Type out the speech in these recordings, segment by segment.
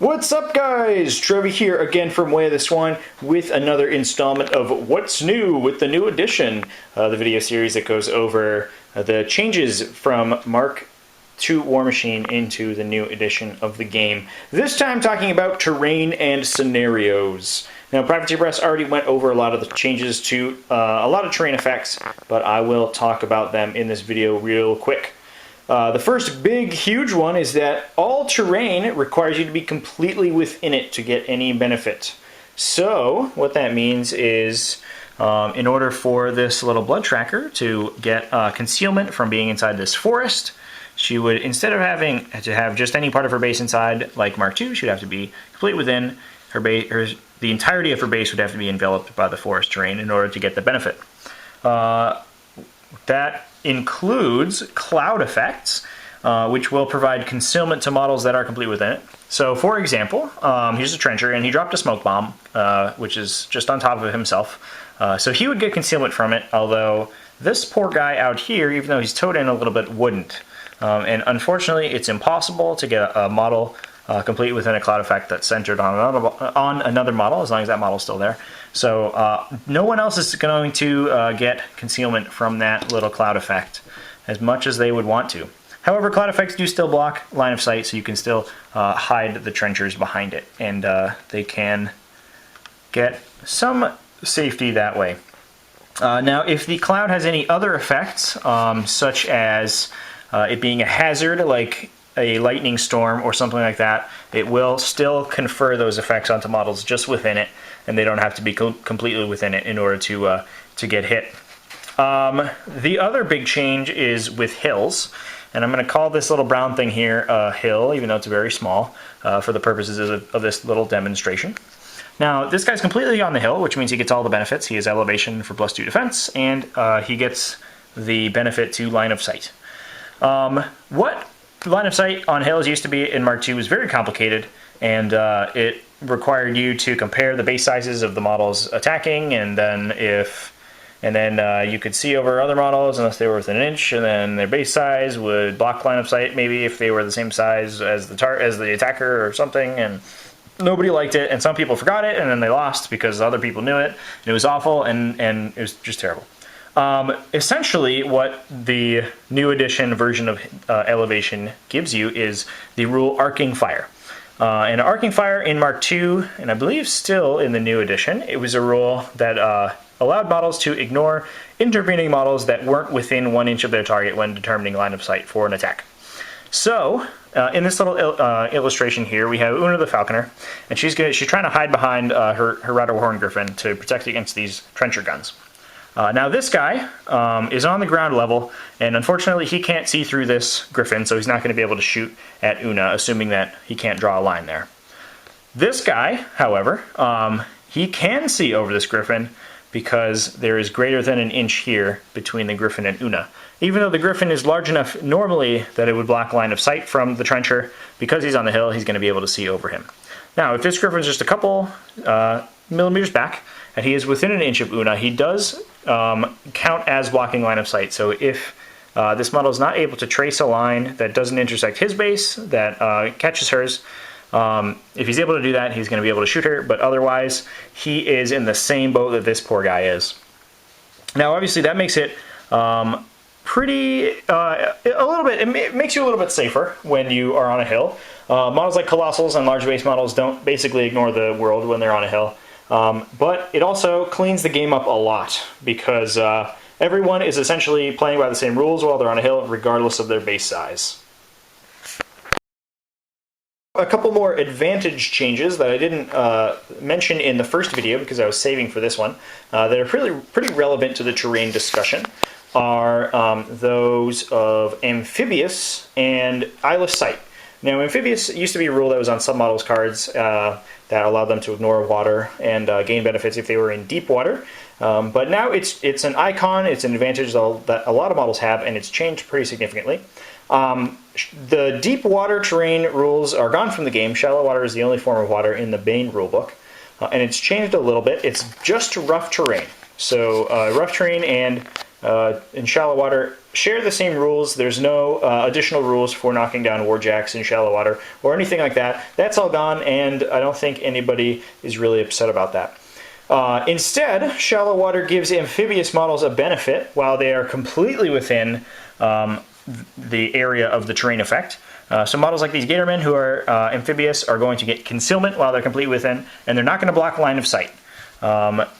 What's up, guys? Trevy here again from Way of the Swan with another installment of What's New with the New Edition, the video series that goes over the changes from Mark II War Machine into the new edition of the game. This time talking about terrain and scenarios. Now, Privateer Press already went over a lot of the changes to a lot of terrain effects, but I will talk about them in this video real quick. The first big, huge one is that all terrain requires you to be completely within it to get any benefit. So, what that means is, in order for this little blood tracker to get concealment from being inside this forest, she would, instead of having to have just any part of her base inside, like Mark II, she'd have to be completely within her base. The entirety of her base would have to be enveloped by the forest terrain in order to get the benefit. That includes cloud effects, which will provide concealment to models that are complete within it. So, for example, here's a trencher, and he dropped a smoke bomb, which is just on top of himself. So he would get concealment from it, although this poor guy out here, even though he's towed in a little bit, wouldn't. And unfortunately, it's impossible to get a model complete within a cloud effect that's centered on another model, as long as that model's still there. So no one else is going to get concealment from that little cloud effect as much as they would want to. However, cloud effects do still block line of sight, so you can still hide the trenchers behind it, and they can get some safety that way. Now, if the cloud has any other effects, such as it being a hazard, like a lightning storm or something like that, it will still confer those effects onto models just within it, and they don't have to be completely within it in order to get hit. The other big change is with hills, and I'm going to call this little brown thing here a hill, even though it's very small, for the purposes of this little demonstration. Now, this guy's completely on the hill, which means he gets all the benefits. He has elevation for +2 defense, and he gets the benefit to line of sight. What line of sight on hills used to be in Mark II was very complicated, and it required you to compare the base sizes of the models attacking, and then you could see over other models unless they were within an inch, and then their base size would block line of sight maybe if they were the same size as the attacker or something, and nobody liked it, and some people forgot it, and then they lost because other people knew it, and it was awful, and it was just terrible. Essentially, what the new edition version of Elevation gives you is the rule Arcing Fire. And Arcing Fire in Mark II, and I believe still in the new edition, it was a rule that allowed models to ignore intervening models that weren't within 1 inch of their target when determining line of sight for an attack. So, in this little illustration here, we have Una the Falconer, and she's trying to hide behind her Rider Horn Griffin to protect against these trencher guns. Now this guy is on the ground level, and unfortunately he can't see through this griffin, so he's not going to be able to shoot at Una, assuming that he can't draw a line there. This guy, however, he can see over this griffin because there is greater than an inch here between the griffin and Una. Even though the griffin is large enough normally that it would block line of sight from the trencher, because he's on the hill, he's going to be able to see over him. Now, if this griffin's just a couple millimeters back, and he is within an inch of Una, he does count as blocking line of sight. So if this model is not able to trace a line that doesn't intersect his base, that catches hers, if he's able to do that, he's going to be able to shoot her, but otherwise, he is in the same boat that this poor guy is. Now, obviously, that makes it it makes you a little bit safer when you are on a hill. Models like Colossals and large base models don't basically ignore the world when they're on a hill. But it also cleans the game up a lot because everyone is essentially playing by the same rules while they're on a hill, regardless of their base size. A couple more advantage changes that I didn't mention in the first video because I was saving for this one, that are pretty relevant to the terrain discussion, are those of Amphibious and Eyeless Sight. Now, Amphibious used to be a rule that was on submodels cards that allowed them to ignore water and gain benefits if they were in deep water. But now it's an icon, it's an advantage that a lot of models have, and it's changed pretty significantly. The deep water terrain rules are gone from the game. Shallow water is the only form of water in the main rulebook. And it's changed a little bit. It's just rough terrain. So rough terrain and in shallow water share the same rules. There's no additional rules for knocking down warjacks in shallow water or anything like that. That's all gone, and I don't think anybody is really upset about that. Instead, shallow water gives amphibious models a benefit while they are completely within the area of the terrain effect. So models like these Gatormen who are amphibious are going to get concealment while they're completely within, and they're not going to block line of sight.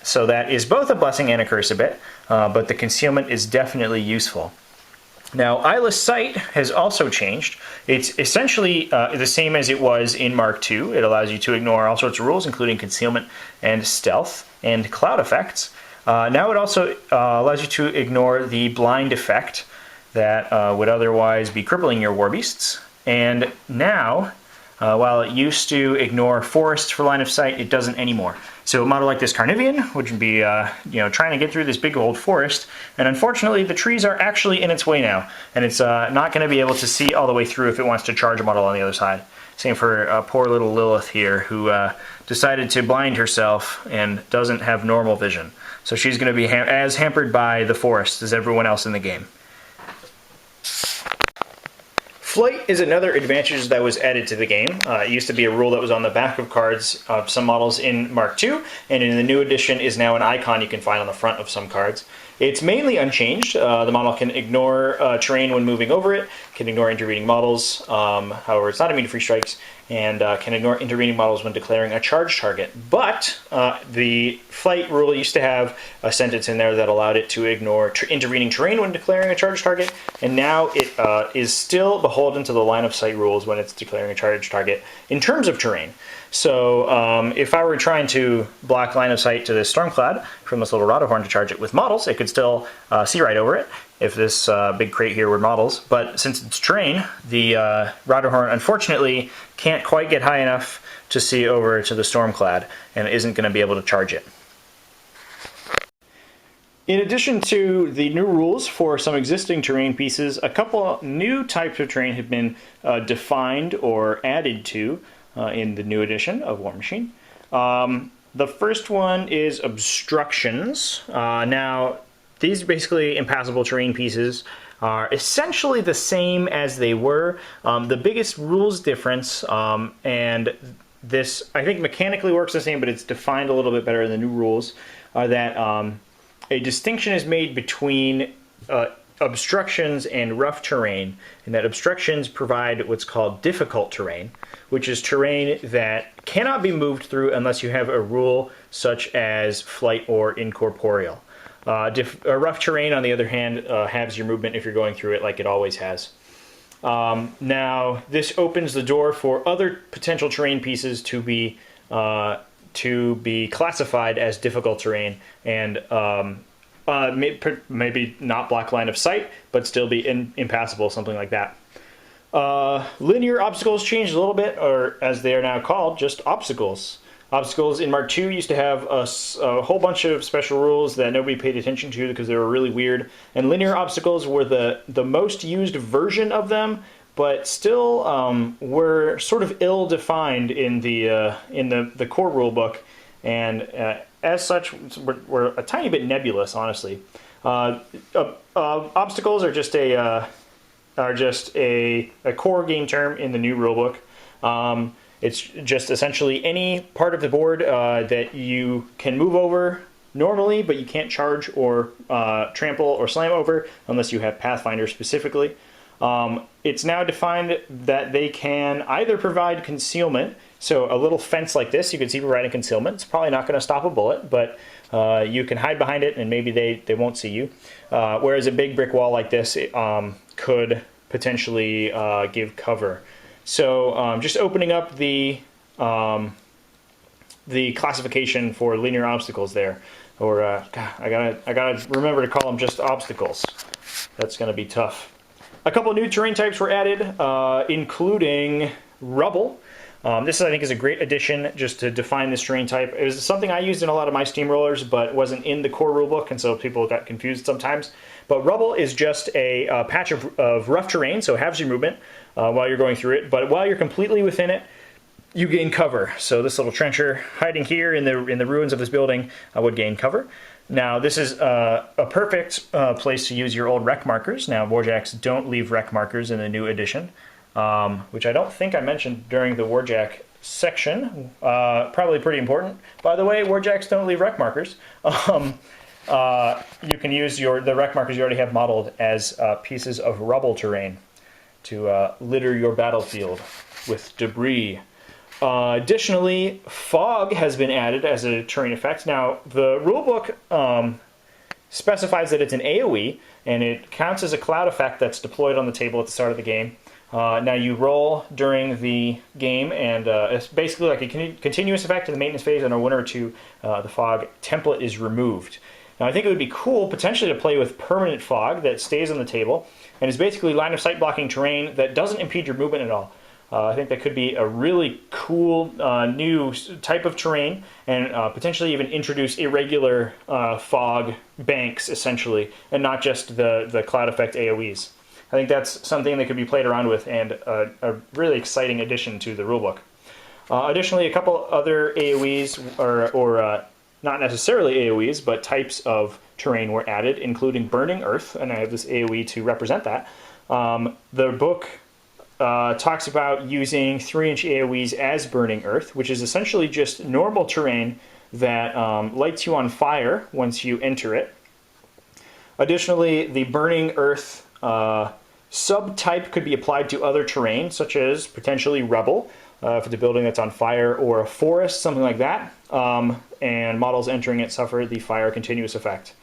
So that is both a blessing and a curse a bit, but the concealment is definitely useful. Now, eyeless sight has also changed. It's essentially the same as it was in Mark II. It allows you to ignore all sorts of rules, including concealment and stealth and cloud effects. Now it also allows you to ignore the blind effect that would otherwise be crippling your warbeasts. And now, while it used to ignore forests for line of sight, it doesn't anymore. So a model like this Carnivian, which would be trying to get through this big old forest, and unfortunately the trees are actually in its way now, and it's not going to be able to see all the way through if it wants to charge a model on the other side. Same for poor little Lilith here, who decided to blind herself and doesn't have normal vision. So she's going to be as hampered by the forest as everyone else in the game. Flight is another advantage that was added to the game. It used to be a rule that was on the back of cards of some models in Mark II, and in the new edition is now an icon you can find on the front of some cards. It's mainly unchanged. The model can ignore terrain when moving over it, can ignore intervening models, however it's not immune to free strikes, and can ignore intervening models when declaring a charge target. But the flight rule used to have a sentence in there that allowed it to ignore intervening terrain when declaring a charge target, and now it is still beholden to the line of sight rules when it's declaring a charge target in terms of terrain. So if I were trying to block line of sight to this Stormcloud from this little Rotahorn to charge it with models, it could still see right over it if this big crate here were models. But since it's terrain, the Rotahorn unfortunately can't quite get high enough to see over to the Stormcloud and isn't going to be able to charge it. In addition to the new rules for some existing terrain pieces, a couple new types of terrain have been defined or added to in the new edition of War Machine. The first one is obstructions. Now, these basically impassable terrain pieces are essentially the same as they were. The biggest rules difference, and this I think mechanically works the same, but it's defined a little bit better in the new rules, are that a distinction is made between obstructions and rough terrain, and that obstructions provide what's called difficult terrain, which is terrain that cannot be moved through unless you have a rule such as flight or incorporeal. Rough terrain, on the other hand, halves your movement if you're going through it like it always has. Now, this opens the door for other potential terrain pieces to be classified as difficult terrain and maybe not block line of sight, but still be impassable, something like that. Linear obstacles changed a little bit, or as they are now called, just obstacles. Obstacles in Mark II used to have a whole bunch of special rules that nobody paid attention to because they were really weird, and linear obstacles were the most used version of them, but still were sort of ill-defined in the core rulebook, and as such were a tiny bit nebulous, honestly. Obstacles are just a core game term in the new rulebook. It's just essentially any part of the board that you can move over normally, but you can't charge or trample or slam over unless you have Pathfinder specifically. It's now defined that they can either provide concealment, so a little fence like this, you can see providing concealment. It's probably not going to stop a bullet, but you can hide behind it and maybe they won't see you. Whereas a big brick wall like this could potentially give cover. So just opening up the classification for linear obstacles there, or I gotta remember to call them just obstacles. That's going to be tough. A couple new terrain types were added, including rubble. This, I think, is a great addition just to define this terrain type. It was something I used in a lot of my steamrollers, but wasn't in the core rulebook, and so people got confused sometimes. But rubble is just a patch of rough terrain, so it halves your movement while you're going through it. But while you're completely within it, you gain cover. So this little trencher hiding here in the ruins of this building would gain cover. Now, this is a perfect place to use your old rec markers. Now, warjacks don't leave rec markers in the new edition, which I don't think I mentioned during the warjack section. Probably pretty important. By the way, warjacks don't leave rec markers. You can use the rec markers you already have modeled as pieces of rubble terrain to litter your battlefield with debris. Additionally, fog has been added as a terrain effect. Now, the rulebook specifies that it's an AoE, and it counts as a cloud effect that's deployed on the table at the start of the game. Now, you roll during the game, and it's basically like a continuous effect in the maintenance phase, and a 1 or 2, the fog template is removed. Now, I think it would be cool potentially to play with permanent fog that stays on the table, and is basically line of sight blocking terrain that doesn't impede your movement at all. I think that could be a really cool new type of terrain, and potentially even introduce irregular fog banks, essentially, and not just the cloud effect AoEs. I think that's something that could be played around with, and a really exciting addition to the rulebook. Additionally, a couple other AoEs, or not necessarily AoEs, but types of terrain were added, including Burning Earth, and I have this AoE to represent that. The book talks about using 3-inch AoEs as Burning Earth, which is essentially just normal terrain that lights you on fire once you enter it. Additionally, the Burning Earth subtype could be applied to other terrain, such as potentially rubble, if it's a building that's on fire, or a forest, something like that, and models entering it suffer the fire continuous effect.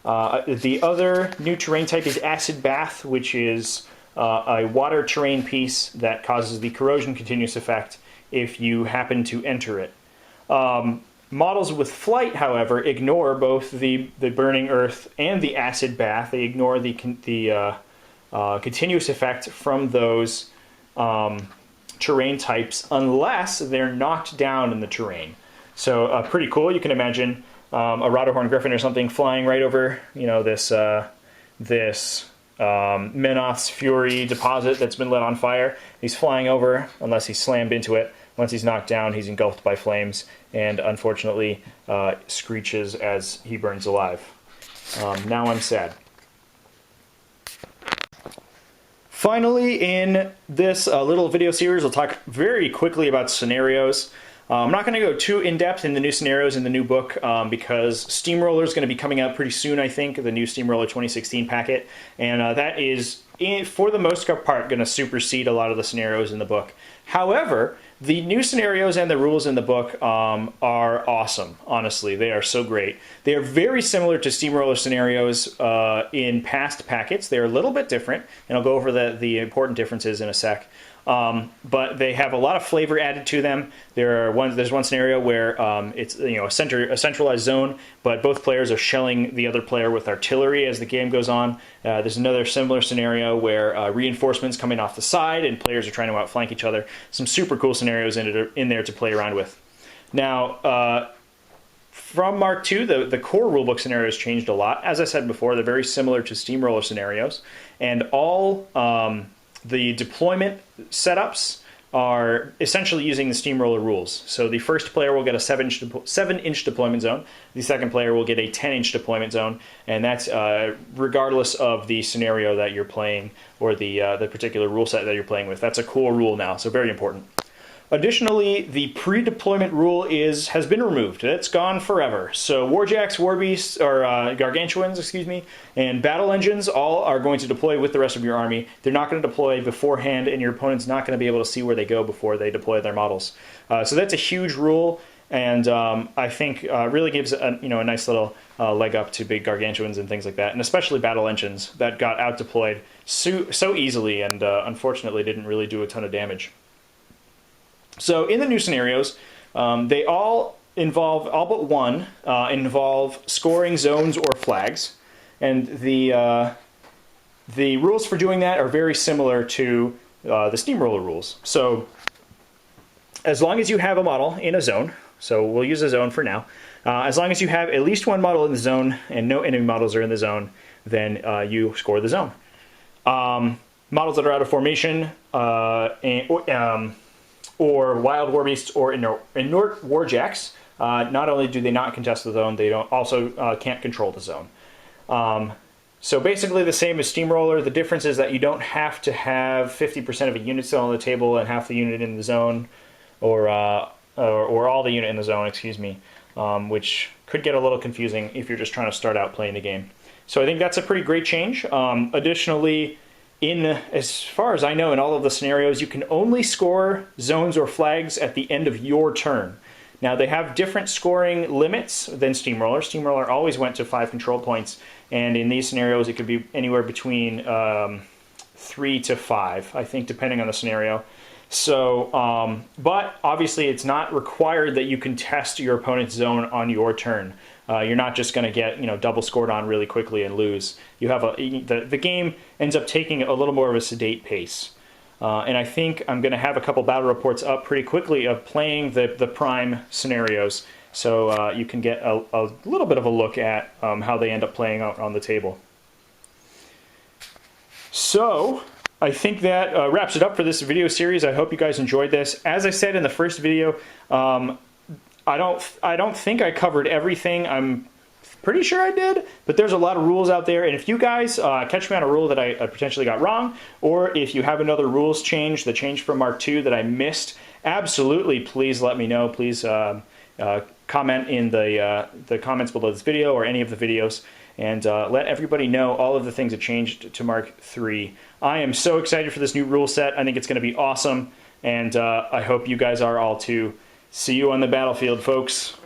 The other new terrain type is Acid Bath, which is a water terrain piece that causes the corrosion continuous effect if you happen to enter it. Models with flight, however, ignore both the Burning Earth and the Acid Bath. They ignore the continuous effect from those terrain types unless they're knocked down in the terrain. So pretty cool. You can imagine a Rotterhorn Griffin or something flying right over, this Menoth's Fury deposit that's been lit on fire. He's flying over unless he's slammed into it. Once he's knocked down, he's engulfed by flames and unfortunately screeches as he burns alive. Now I'm sad. Finally, in this little video series, we'll talk very quickly about scenarios. I'm not going to go too in-depth in the new scenarios in the new book because Steamroller is going to be coming out pretty soon, I think, the new Steamroller 2016 packet, and that is, for the most part, going to supersede a lot of the scenarios in the book. However, the new scenarios and the rules in the book are awesome, honestly. They are so great. They are very similar to Steamroller scenarios in past packets. They're a little bit different, and I'll go over the important differences in a sec. But they have a lot of flavor added to them. There's one scenario where it's a centralized zone, but both players are shelling the other player with artillery as the game goes on. There's another similar scenario where reinforcements come in off the side and players are trying to outflank each other. Some super cool scenarios in there to play around with. Now, from Mark II, the core rulebook scenarios changed a lot. As I said before, they're very similar to Steamroller scenarios, and all the deployment setups are essentially using the Steamroller rules. So the first player will get a 7-inch deployment zone. The second player will get a 10-inch deployment zone, and that's regardless of the scenario that you're playing or the particular rule set that you're playing with. That's a cool rule now, so very important. Additionally, the pre-deployment rule has been removed. It's gone forever. So warjacks, warbeasts, or gargantuans, excuse me, and battle engines all are going to deploy with the rest of your army. They're not going to deploy beforehand, and your opponent's not going to be able to see where they go before they deploy their models. So that's a huge rule, and I think really gives a nice little leg up to big gargantuans and things like that, and especially battle engines that got out deployed so easily and unfortunately didn't really do a ton of damage. So in the new scenarios, they all but one, involve scoring zones or flags, and the rules for doing that are very similar to the Steamroller rules. So as long as you have a model in a zone, so we'll use a zone for now, as long as you have at least one model in the zone and no enemy models are in the zone, then you score the zone. Models that are out of formation or wild warbeasts or inert warjacks not only do they not contest the zone, they also can't control the zone. So basically the same as Steamroller. The difference is that you don't have to have 50% of a unit still on the table and half the unit in the zone, or all the unit in the zone, excuse me, which could get a little confusing if you're just trying to start out playing the game. So I think that's a pretty great change. Additionally, as far as I know, in all of the scenarios, you can only score zones or flags at the end of your turn. Now, they have different scoring limits than Steamroller. Steamroller always went to 5 control points, and in these scenarios, it could be anywhere between 3 to 5, I think, depending on the scenario. So, but obviously, it's not required that you contest your opponent's zone on your turn. You're not just going to get double scored on really quickly and lose. You have the game ends up taking a little more of a sedate pace. And I think I'm going to have a couple battle reports up pretty quickly of playing the prime scenarios, so you can get a little bit of a look at how they end up playing out on the table. So I think that wraps it up for this video series. I hope you guys enjoyed this. As I said in the first video, I don't think I covered everything. I'm pretty sure I did, but there's a lot of rules out there, and if you guys catch me on a rule that I potentially got wrong, or if you have another rules change, the change from Mark II that I missed, absolutely please let me know. Please comment in the comments below this video or any of the videos, and let everybody know all of the things that changed to Mark III. I am so excited for this new rule set. I think it's going to be awesome, and I hope you guys are all too. See you on the battlefield, folks.